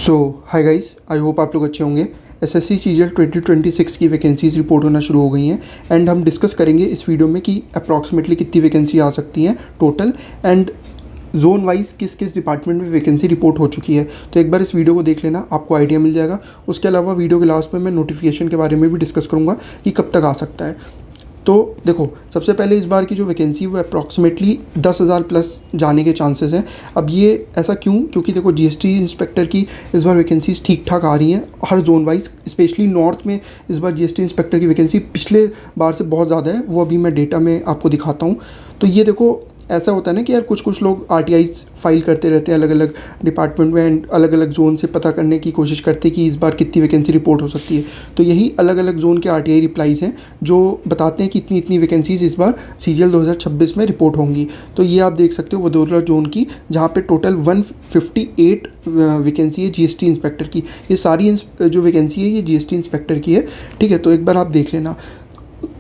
So hi guys, I hope आप लोग अच्छे होंगे। एसएससी सीजीएल 2026 की वैकेंसीज रिपोर्ट होना शुरू हो गई हैं एंड हम डिस्कस करेंगे इस वीडियो में कि अप्रॉक्सीमेटली कितनी वैकेंसी आ सकती हैं टोटल एंड जोन वाइज किस किस डिपार्टमेंट में वैकेंसी रिपोर्ट हो चुकी है। तो एक बार इस वीडियो को देख लेना, आपको आइडिया मिल जाएगा। उसके अलावा वीडियो के लास्ट में मैं नोटिफिकेशन के बारे में भी डिस्कस करूँगा कि कब तक आ सकता है। तो देखो, सबसे पहले इस बार की जो वैकेंसी वो अप्रॉक्सीमेटली 10,000 प्लस जाने के चांसेस हैं। अब ये ऐसा क्यों? क्योंकि देखो, जीएसटी इंस्पेक्टर की इस बार वैकेंसीज ठीक ठाक आ रही हैं हर जोन वाइज। स्पेशली नॉर्थ में इस बार जीएसटी इंस्पेक्टर की वैकेंसी पिछले बार से बहुत ज़्यादा है। वो अभी मैं डेटा में आपको दिखाता हूँ। तो ये देखो, ऐसा होता है ना कि यार कुछ लोग आरटीआईज फाइल करते रहते हैं अलग अलग डिपार्टमेंट में एंड अलग अलग जोन से पता करने की कोशिश करते हैं कि इस बार कितनी वैकेंसी रिपोर्ट हो सकती है। तो यही अलग अलग जोन के आरटीआई रिप्लाईज़ हैं जो बताते हैं कि इतनी इतनी वैकेंसीज इस बार सीजीएल 2026 में रिपोर्ट होंगी। तो ये आप देख सकते हो वडोदरा जोन की, जहाँ पे टोटल 158 वैकेंसी है जीएसटी इंस्पेक्टर की। ये सारी जो वैकेंसी है ये जीएसटी इंस्पेक्टर की है, ठीक है। तो एक बार आप देख लेना।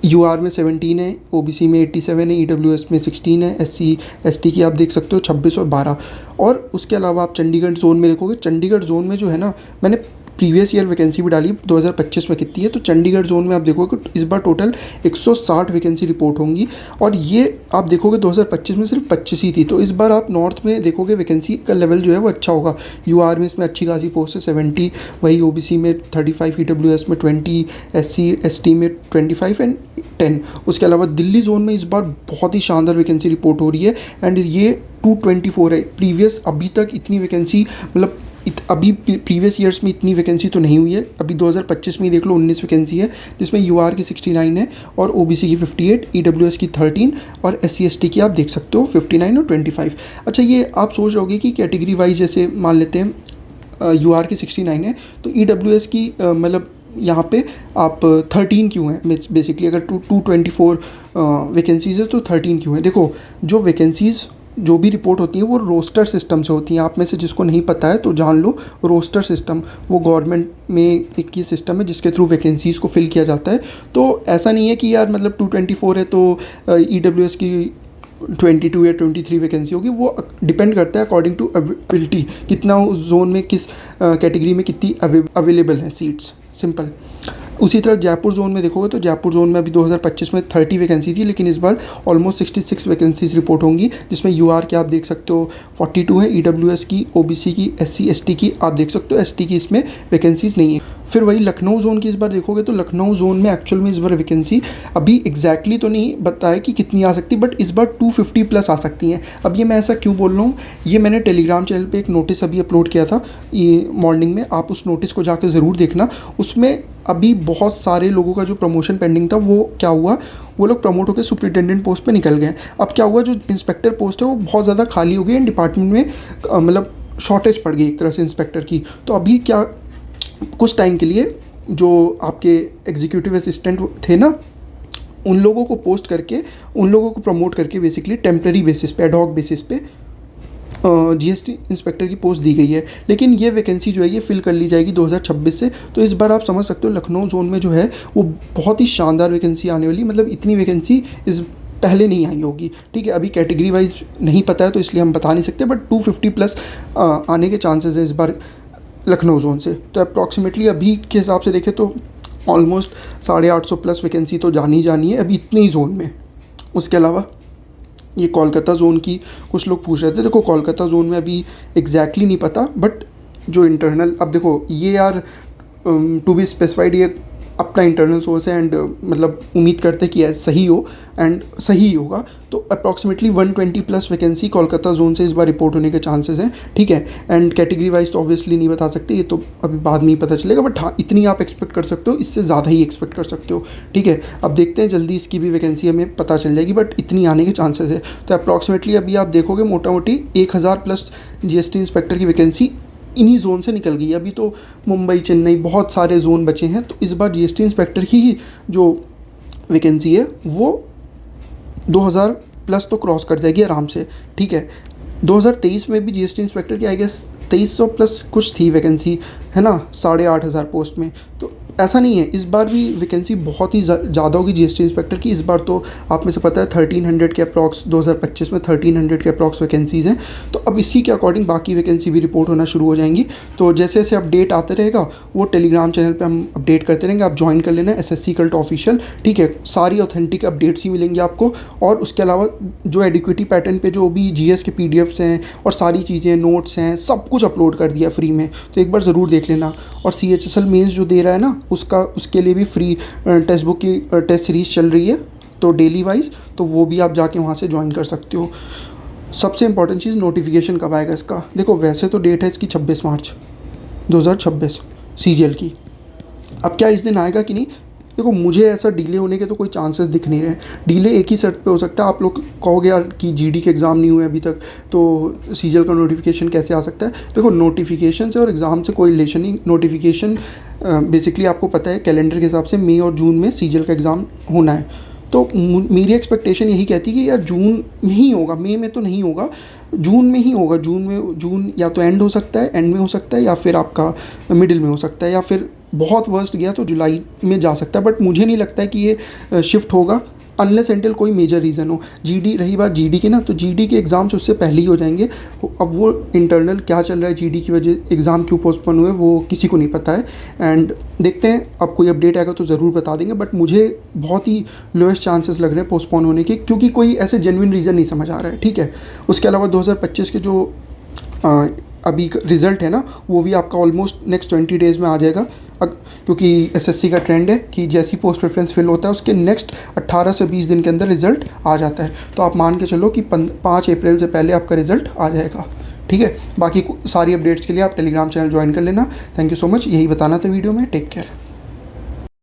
यूआर में 17 है, ओबीसी में 87 है, ईडब्ल्यूएस में 16 है, एससी एसटी की आप देख सकते हो 26 और 12। और उसके अलावा आप चंडीगढ़ जोन में देखोगे, चंडीगढ़ जोन में जो है ना, मैंने प्रीवियस ईयर वैकेंसी भी डाली 2025 में कितनी है। तो चंडीगढ़ जोन में आप देखोगे इस बार टोटल 160 वैकेंसी रिपोर्ट होंगी। और ये आप देखोगे 2025 में सिर्फ 25 ही थी। तो इस बार आप नॉर्थ में देखोगे वैकेंसी का लेवल जो है वो अच्छा होगा। यूआर में इसमें अच्छी खासी पोस्ट है 70, वही ओबीसी में 35, ईडब्ल्यूएस में 20, एससी एसटी में 25 एंड 10। उसके अलावा दिल्ली जोन में इस बार बहुत ही शानदार वैकेंसी रिपोर्ट हो रही है एंड ये 224 है। प्रीवियस अभी तक इतनी वैकेंसी मतलब अभी प्रीवियस ईयर्स में इतनी वैकेंसी तो नहीं हुई है। अभी 2025 में ही देख लो 19 वैकेंसी है, जिसमें यूआर की 69 है और ओबीसी की 58, ईडब्ल्यूएस की 13 और एससी एसटी की आप देख सकते हो 59 और 25। अच्छा, ये आप सोच रहोगे कि कैटेगरी वाइज, जैसे मान लेते हैं यूआर की 69 है तो ईडब्ल्यूएस की मतलब यहाँ पे आप 13 क्यों है? बेसिकली अगर 224 वैकेंसीज है तो 13 क्यों है? देखो, जो वैकेंसीज़ जो भी रिपोर्ट होती है वो रोस्टर सिस्टम से होती हैं। आप में से जिसको नहीं पता है तो जान लो, रोस्टर सिस्टम वो गवर्नमेंट में एक ही सिस्टम है जिसके थ्रू वैकेंसीज़ को फिल किया जाता है। तो ऐसा नहीं है कि यार मतलब 224 है तो ईडब्ल्यूएस की 22 या 23 वैकेंसी होगी। वो डिपेंड करता है अकॉर्डिंग टू अवेलेबिलिटी, कितना उस जोन में किस कैटेगरी में कितनी अवेलेबल है सीट्स, सिंपल। उसी तरह जयपुर जोन में देखोगे तो जयपुर जोन में अभी 2025 में 30 वैकेंसी थी, लेकिन इस बार ऑलमोस्ट 66 वैकेंसीज रिपोर्ट होंगी, जिसमें यूआर के आप देख सकते हो 42 है, ईडब्ल्यूएस की, ओबीसी की, एससी एसटी की आप देख सकते हो, एसटी की इसमें वैकेंसीज नहीं है। फिर वही लखनऊ जोन की इस बार देखोगे तो लखनऊ जोन में एक्चुअल में इस बार वैकेंसी अभी एग्जैक्टली तो नहीं बताया कि कितनी आ सकती, बट इस बार 250 प्लस आ सकती हैं। अब ये मैं ऐसा क्यों बोल रहा हूँ, ये मैंने टेलीग्राम चैनल पे एक नोटिस अभी अपलोड किया था ये मॉर्निंग में, आप उस नोटिस को जाकर ज़रूर देखना। उसमें अभी बहुत सारे लोगों का जो प्रमोशन पेंडिंग था वो क्या हुआ, वो लोग प्रमोट होकर सुपरिटेंडेंट पोस्ट पे निकल गए। अब क्या हुआ, जो इंस्पेक्टर पोस्ट है वो बहुत ज़्यादा खाली हो गई एंड डिपार्टमेंट में मतलब शॉर्टेज पड़ गई एक तरह से इंस्पेक्टर की। तो अभी क्या, कुछ टाइम के लिए जो आपके एग्जीक्यूटिव असिस्टेंट थे ना, उन लोगों को पोस्ट करके, उन लोगों को प्रमोट करके बेसिकली टेम्प्रेरी बेसिस पे, एडहॉक बेसिस पे जीएसटी इंस्पेक्टर की पोस्ट दी गई है। लेकिन ये वैकेंसी जो है ये फिल कर ली जाएगी 2026 से। तो इस बार आप समझ सकते हो लखनऊ जोन में जो है वो बहुत ही शानदार वैकेंसी आने वाली, मतलब इतनी वैकेंसी इस पहले नहीं आई होगी, ठीक है। अभी कैटेगरी वाइज नहीं पता है तो इसलिए हम बता नहीं सकते, बट 250 प्लस आने के चांसेस हैं इस बार लखनऊ जोन से। तो अप्रॉक्सीमेटली अभी के हिसाब से देखें तो ऑलमोस्ट 850 प्लस वैकेंसी तो जानी है अभी इतने ही जोन में। उसके अलावा ये कोलकाता जोन की कुछ लोग पूछ रहे थे। देखो, कोलकाता जोन में अभी एग्जैक्टली नहीं पता, बट जो इंटरनल, अब देखो ये यार टू बी स्पेसिफाइड, ये अपना इंटरनल सोर्स है एंड मतलब उम्मीद करते हैं कि सही हो एंड सही ही होगा। तो approximately 120 plus vacancy Kolkata zone से इस बार रिपोर्ट होने के चांसेस हैं, ठीक है। एंड कैटेगरी वाइज तो ऑब्वियसली नहीं बता सकते, ये तो अभी बाद में ही पता चलेगा, बट हाँ इतनी आप एक्सपेक्ट कर सकते हो, इससे ज़्यादा ही एक्सपेक्ट कर सकते हो, ठीक है। अब देखते हैं, जल्दी इसकी भी वैकेंसी हमें पता चल जाएगी, बट इतनी आने के चांसेस है। तो अप्रॉक्सीमेटली अभी आप देखोगे मोटा मोटी 1000 प्लस जीएसटी इंस्पेक्टर की वैकेंसी इन्हीं जोन से निकल गई। अभी तो मुंबई, चेन्नई, बहुत सारे जोन बचे हैं। तो इस बार जीएसटी इंस्पेक्टर की ही जो वैकेंसी है वो 2000 प्लस तो क्रॉस कर जाएगी आराम से, ठीक है। 2023 में भी जीएसटी इंस्पेक्टर की आई गेस 2300 प्लस कुछ थी वैकेंसी, है ना, 8500 पोस्ट में। तो ऐसा नहीं है, इस बार भी वैकेंसी बहुत ही ज़्यादा होगी जीएसटी इंस्पेक्टर की। इस बार तो आप में से पता है 1300 के अप्रॉक्स 2025 में 1300 के अप्रॉक्स वैकेंसीज़ हैं। तो अब इसी के अकॉर्डिंग बाकी वैकेंसी भी रिपोर्ट होना शुरू हो जाएंगी। तो जैसे जैसे अपडेट आते रहेगा वो टेलीग्राम चैनल पे हम अपडेट करते रहेंगे। आप ज्वाइन कर लेना एसएससी कल्ट ऑफिशियल, ठीक है। सारी ऑथेंटिक अपडेट्स ही मिलेंगी आपको, और उसके अलावा जो एडिक्विटी पैटर्न पे जो भी जीएस के पीडीएफ्स हैं और सारी चीज़ें, नोट्स हैं, सब कुछ अपलोड कर दिया फ्री में, तो एक बार ज़रूर देख लेना। और CHSL मेंस जो दे रहा है ना, उसके लिए भी फ्री टेक्स्ट बुक की टेस्ट सीरीज़ चल रही है, तो डेली वाइज, तो वो भी आप जाके वहाँ से ज्वाइन कर सकते हो। सबसे इंपॉर्टेंट चीज़, नोटिफिकेशन कब आएगा इसका? देखो वैसे तो डेट है इसकी 26 मार्च 2026 CGL की। अब क्या इस दिन आएगा कि नहीं, देखो मुझे ऐसा डिले होने के तो कोई चांसेस दिख नहीं रहे। डिले एक ही सेट पे हो सकता है। आप लोग कहोगे यार कि जीडी के एग्ज़ाम नहीं हुए अभी तक, तो CGL का नोटिफिकेशन कैसे आ सकता है? देखो नोटिफिकेशन से और एग्ज़ाम से कोई रिलेशन नहीं। नोटिफिकेशन बेसिकली आपको पता है कैलेंडर के हिसाब से मई और जून में CGL का एग्ज़ाम होना है। तो मेरी एक्सपेक्टेशन यही कहती है कि यार जून में ही होगा, मई में तो नहीं होगा, जून में ही होगा। जून या तो एंड हो सकता है, एंड में हो सकता है, या फिर आपका मिडिल में हो सकता है, या फिर बहुत वर्स्ट गया तो जुलाई में जा सकता है। बट मुझे नहीं लगता है कि ये शिफ्ट होगा अनलेस एंटिल कोई मेजर रीज़न हो। जीडी, रही बात जीडी की ना, तो जीडी के एग्ज़ाम्स उससे पहले ही हो जाएंगे। अब वो इंटरनल क्या चल रहा है जीडी की वजह एग्ज़ाम क्यों पोस्टपोन हुए वो किसी को नहीं पता है। एंड देखते हैं, अब कोई अपडेट आएगा तो ज़रूर बता देंगे, बट मुझे बहुत ही लोएस्ट चांसेस लग रहे हैं पोस्टपोन होने के, क्योंकि कोई ऐसे जेन्युइन रीज़न नहीं समझ आ रहा है, ठीक है। उसके अलावा 2025 के जो अभी रिज़ल्ट है ना, वो भी आपका ऑलमोस्ट नेक्स्ट 20 डेज़ में आ जाएगा। क्योंकि एसएससी का ट्रेंड है कि जैसी पोस्ट प्रेफरेंस फिल होता है उसके नेक्स्ट 18 से 20 दिन के अंदर रिज़ल्ट आ जाता है। तो आप मान के चलो कि 5 अप्रैल से पहले आपका रिज़ल्ट आ जाएगा, ठीक है। बाकी सारी अपडेट्स के लिए आप टेलीग्राम चैनल ज्वाइन कर लेना। थैंक यू सो मच, यही बताना था वीडियो में। Take care.